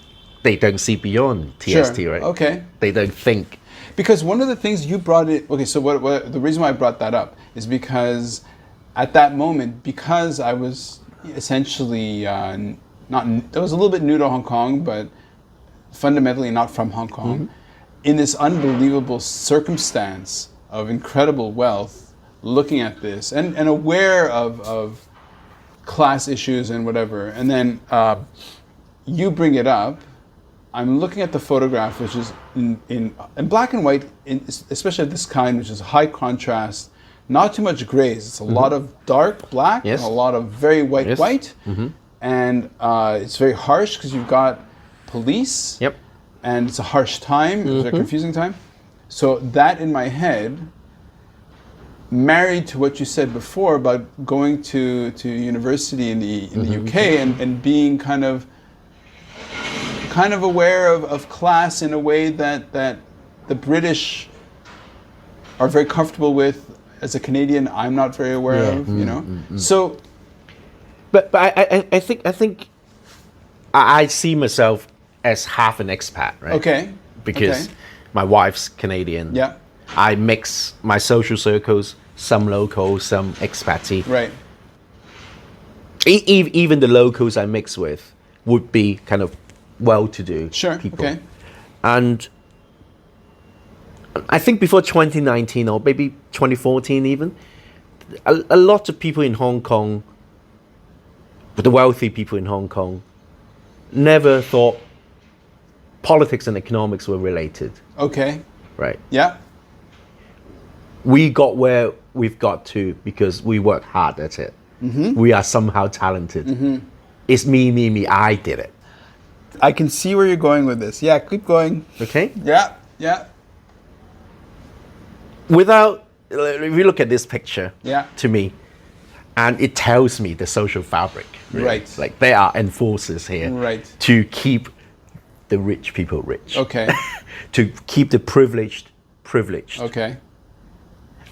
see beyond TST, Sure. right? Okay. They don't think. Because one of the things you brought it. Okay, so what the reason why I brought that up is because at that moment, because I was essentially I was a little bit new to Hong Kong, but fundamentally not from Hong Kong, in this unbelievable circumstance of incredible wealth, looking at this and aware of class issues and whatever, and then you bring it up. I'm looking at the photograph, which is in black and white, especially of this kind, which is high contrast, not too much grays. It's a lot of dark black and a lot of very white white. And it's very harsh because you've got police. Yep. And it's a harsh time. It's a confusing time. So that in my head, married to what you said before about going to university in the UK and being kind of aware of class in a way that the British are very comfortable with. As a Canadian, I'm not very aware of. So. But I think I see myself as half an expat, right? Okay. Because my wife's Canadian. Yeah. I mix my social circles, some local, some expatsy. Right. Even the locals I mix with would be kind of well-to-do people. Okay. And I think before 2019 or maybe 2014 even, a lot of people in Hong Kong, the wealthy people in Hong Kong, never thought politics and economics were related, Okay. right? Yeah. We got where we've got to because we work hard at it. We are somehow talented. It's me, I did it. I can see where you're going with this. Yeah, keep going. Okay? Yeah, yeah. If you look at this picture, Yeah. to me, and it tells me the social fabric. Really. Right. Like there are enforcers here Right. to keep the rich people rich. Okay. To keep the privileged privileged. Okay.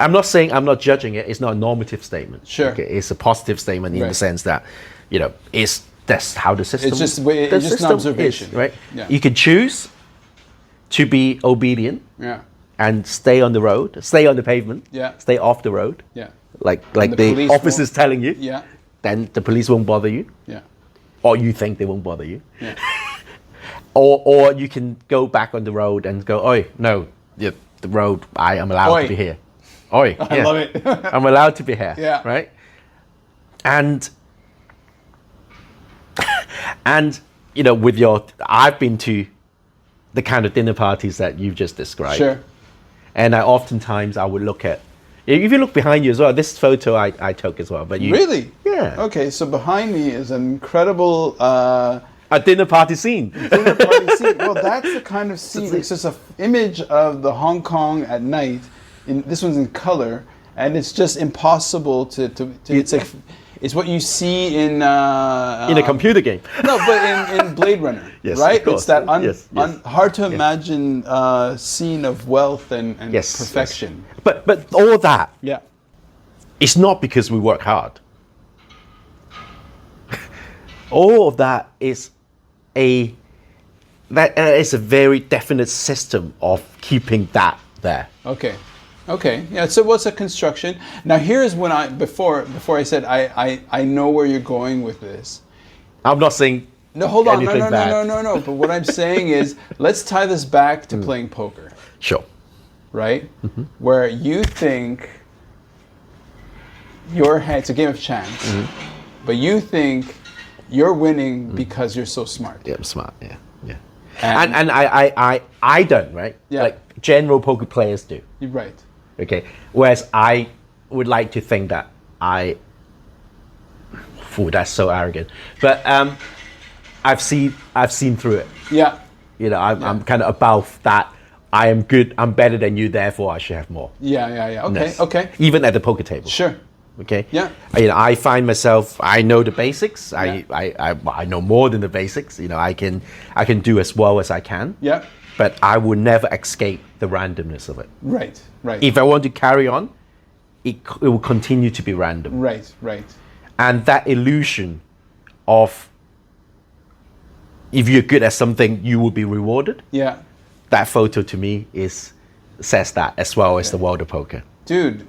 I'm not saying, I'm not judging it. It's not a normative statement. Sure. Okay? It's a positive statement in Right. the sense that, that's how the system. It's just the an system observation, is, right? Yeah. You can choose to be obedient Yeah. and stay on the road, stay on the pavement, Yeah. stay off the road, Yeah. like the the police officer's won't- telling you. Yeah. Then the police won't bother you, Yeah. or you think they won't bother you. Yeah. Or you can go back on the road and go, oi, no, the road, I am allowed Oi. to be here. Oi, I love it. I'm allowed to be here. Yeah. Right? And I've been to the kind of dinner parties that you've just described. Sure. And I would look at, if you look behind you as well, this photo I took as well. But you Really? Yeah. Okay, so behind me is an incredible A dinner party scene. dinner party scene. Well, that's the kind of scene. It's just an image of the Hong Kong at night. This one's in color, and it's just impossible to it's like it's what you see in In a computer game. No, but in Blade Runner, Yes, right? of course. It's that Yes. hard to imagine scene of wealth and Yes. perfection. Yes. But all that, Yeah. it's not because we work hard. All of that is a very definite system of keeping that there. Okay. Okay. Yeah. So what's a construction? Now here's when before I said I know where you're going with this. I'm not saying No, hold on. anything bad. No. But what I'm saying is, let's tie this back to playing poker, Sure. right? Where you think it's a game of chance, but you think you're winning because you're so smart. Yeah, I'm smart. Yeah, yeah. And- And I don't, right? Yeah. Like general poker players do. You're right. Okay. Whereas I would like to think that that's so arrogant. But I've seen through it. Yeah. I'm kind of above that. I am good. I'm better than you. Therefore, I should have more. Yeah. Okay. Yes. Okay. Even at the poker table. Sure. Okay. Yeah. I find myself. I know the basics. Yeah. I know more than the basics. I can do as well as I can. Yeah. But I will never escape the randomness of it. Right. Right. If I want to carry on, it will continue to be random. Right. Right. And that illusion of if you're good at something, you will be rewarded. Yeah. That photo to me says that as well as the world of poker. Dude.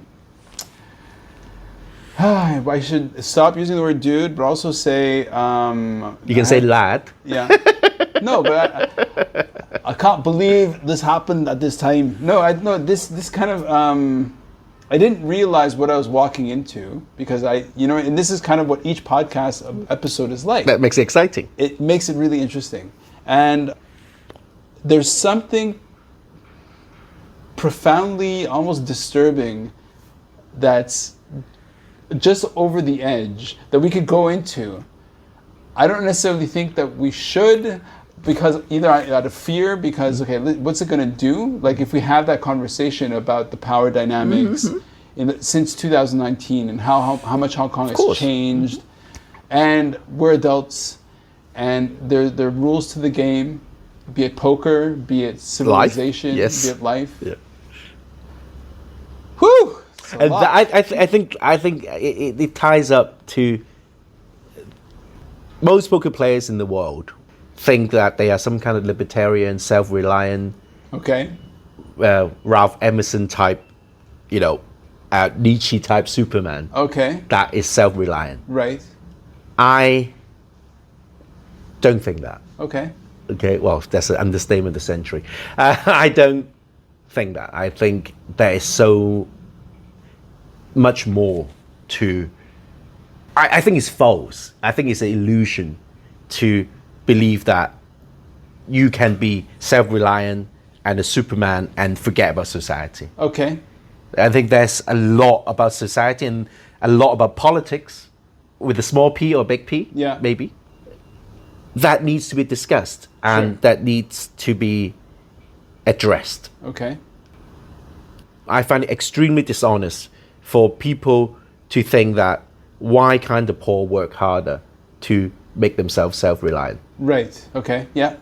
I should stop using the word dude, but also say. You can say lad. Yeah. No, but I can't believe this happened at this time. No, this kind of I didn't realize what I was walking into because and this is kind of what each podcast episode is like. That makes it exciting. It makes it really interesting. And there's something profoundly almost disturbing that's just over the edge that we could go into. I don't necessarily think that we should, because either out of fear, because okay, what's it going to do? Like if we have that conversation about the power dynamics since 2019 and how much Hong Kong has changed, and we're adults, and there are rules to the game, be it poker, be it civilization, life. Yes. be it life. Yeah. Whew! And I think it ties up to most poker players in the world think that they are some kind of libertarian, self-reliant, Okay. Ralph Emerson type, Nietzsche type Superman. Okay. That is self-reliant. Right. I don't think that. Okay. Okay, well, that's an understatement of the century. I don't think that. I think there is so much more to. I think it's false. I think it's an illusion to believe that you can be self-reliant and a Superman and forget about society. Okay. I think there's a lot about society and a lot about politics with a small p or big P, Yeah. maybe. That needs to be discussed and Sure. that needs to be addressed. Okay. I find it extremely dishonest for people to think that why can't the poor work harder to make themselves self-reliant? Right. Okay. Yeah.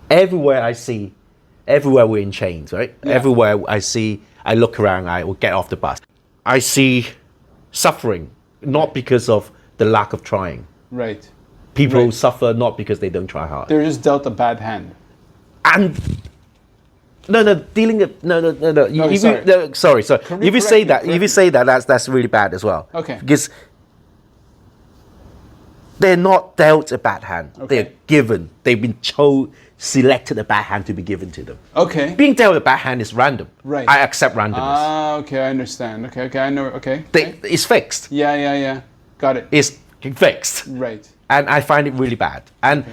Everywhere we're in chains, right? Yeah. Everywhere I look around, I will get off the bus. I see suffering, not because of the lack of trying. Right. People Right. suffer not because they don't try hard. They're just dealt a bad hand. And dealing it. No. Sorry. Can we If you correct say me? that, Correct if you say that, that's really bad as well. Okay. Because they're not dealt a bad hand. Okay. They're given. They've been selected a bad hand to be given to them. Okay. Being dealt a bad hand is random. Right. I accept randomness. Ah, okay, I understand. Okay, I know. Okay. It's fixed. Yeah. Got it. It's fixed. Right. And I find it really bad. And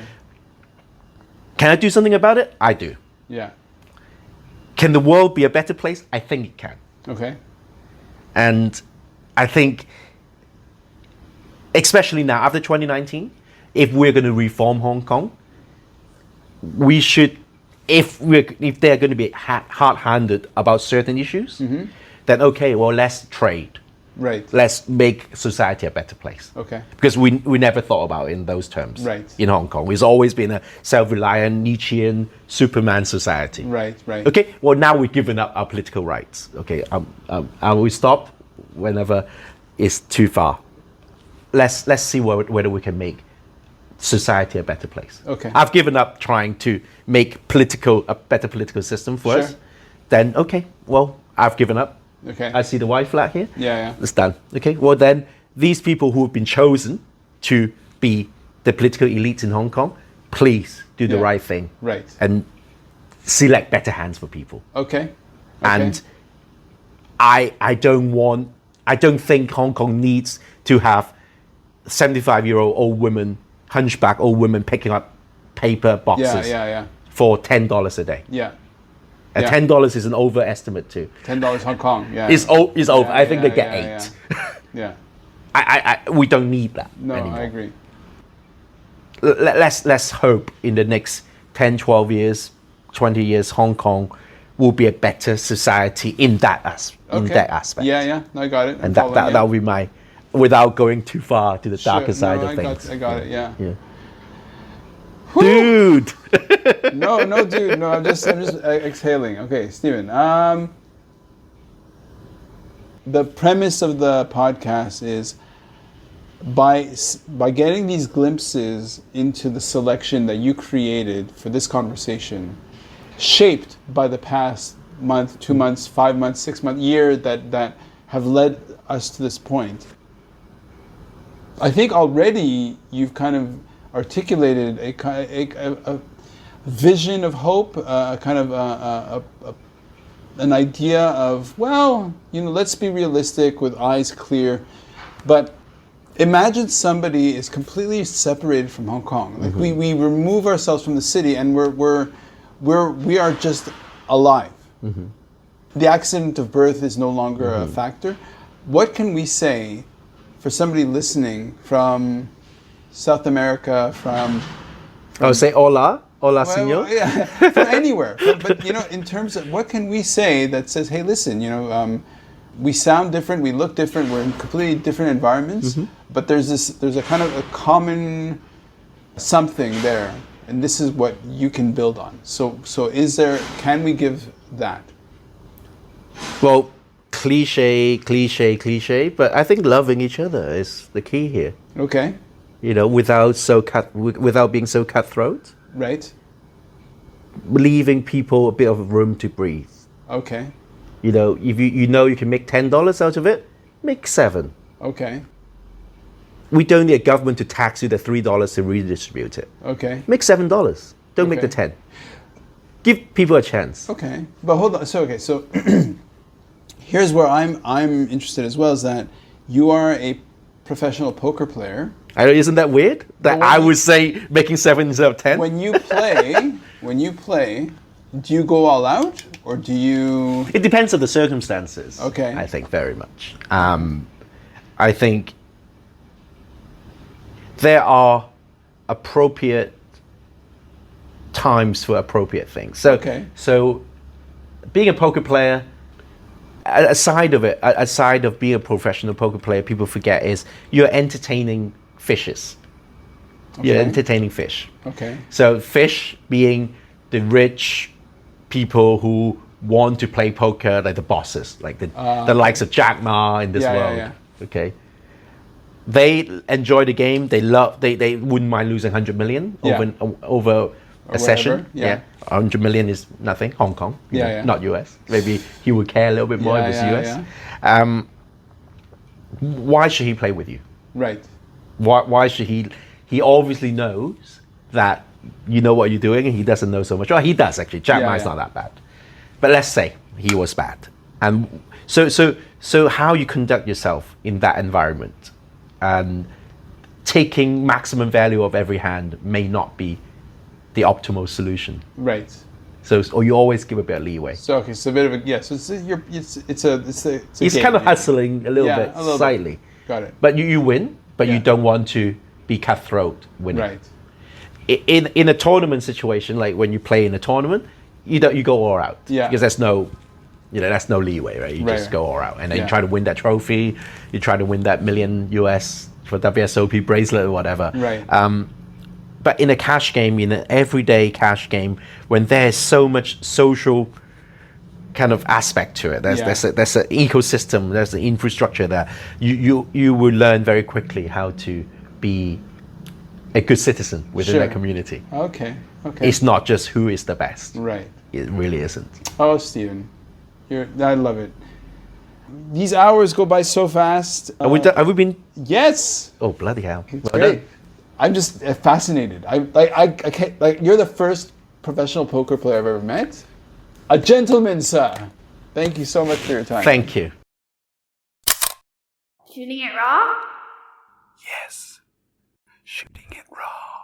can I do something about it? I do. Yeah. Can the world be a better place? I think it can. Okay. And I think, especially now after 2019, if we're going to reform Hong Kong, we should, if they're going to be hard-handed about certain issues, then okay, well, let's trade. Right. Let's make society a better place. Okay. Because we never thought about it in those terms. Right. In Hong Kong, it's always been a self-reliant Nietzschean Superman society. Right. Okay. Well, now we've given up our political rights. Okay. I will stop whenever it's too far. Let's see whether we can make society a better place. Okay. I've given up trying to make a better political system for us. Sure. Then okay. Well, I've given up. Okay. I see the white flag here. Yeah. It's done. Okay. Well, then these people who have been chosen to be the political elites in Hong Kong, please do the Yeah. right thing. Right. And select better hands for people. Okay. And I don't think Hong Kong needs to have 75-year-old old women, hunchback old women picking up paper boxes Yeah. for $10 a day. Yeah. And Yeah. $10 is an overestimate too. $10 Hong Kong. Yeah. It's over. I think they get yeah, 8. Yeah. We don't need that No, anymore. I agree. Let's hope in the next 10, 12 years, 20 years, Hong Kong will be a better society in that aspect. Yeah. No, I got it. And that will be my, without going too far to the darker side of things. I got it. Yeah. Dude. No, dude. No, I'm just exhaling. Okay, Stephen. The premise of the podcast is by getting these glimpses into the selection that you created for this conversation, shaped by the past month, 2 months, 5 months, 6 month, year that have led us to this point. I think already you've kind of articulated a vision of hope, an idea of, well, let's be realistic with eyes clear. But imagine somebody is completely separated from Hong Kong. Like we remove ourselves from the city and we are just alive. The accident of birth is no longer a factor. What can we say for somebody listening from South America, from say hola, senor. Yeah, from anywhere. But in terms of what can we say that says, hey, listen, we sound different, we look different, we're in completely different environments, but there's a kind of a common something there, and this is what you can build on. So can we give that? Well, cliche, but I think loving each other is the key here. Okay. Without being so cutthroat. Right. Leaving people a bit of room to breathe. Okay. If you can make $10 out of it, make 7. Okay. We don't need a government to tax you the $3 to redistribute it. Okay. Make $7. Don't make the 10. Give people a chance. Okay. But hold on. So here's where I'm interested as well, is that you are a professional poker player. Isn't that weird? That I would say making 7 instead of 10? When you play, do you go all out or do you? It depends on the circumstances. Okay. I think very much. I think there are appropriate times for appropriate things. So being a poker player, aside of being a professional poker player, people forget is you're entertaining fishes. Okay. You're entertaining fish. Okay. So fish being the rich people who want to play poker, like the bosses, like the likes of Jack Ma in this world. Yeah. Okay. They enjoy the game. They wouldn't mind losing 100 million over a session. Yeah. 100 million is nothing. Hong Kong. Not US. Maybe he would care a little bit more if it's US. Yeah. Why should he play with you? Right. Why should he? He obviously knows that you know what you're doing, and he doesn't know so much. Well, he does actually. Jack Ma's not that bad, but let's say he was bad, and so how you conduct yourself in that environment, and taking maximum value of every hand may not be the optimal solution. Right. So, or you always give a bit of leeway. So okay, so a bit of a So it's a He's game, kind of hustling a little bit, slightly. Got it. But you win, but you don't want to be cutthroat winning. Right. In a tournament situation, like when you play in a tournament, you go all out. Yeah. Because that's no leeway, right? You just go all out, and then you try to win that trophy. You try to win that million US for WSOP bracelet or whatever. Right. But in a cash game, in an everyday cash game, when there's so much social kind of aspect to it, there's an ecosystem, there's an infrastructure there. You will learn very quickly how to be a good citizen within that community. Okay. It's not just who is the best. Right. It really isn't. Oh, Stephen, I love it. These hours go by so fast. Have we been? Yes. Oh, bloody hell! It's great. I'm just fascinated. I can't, you're the first professional poker player I've ever met. A gentleman, sir. Thank you so much for your time. Thank you. Shooting it raw? Yes. Shooting it raw.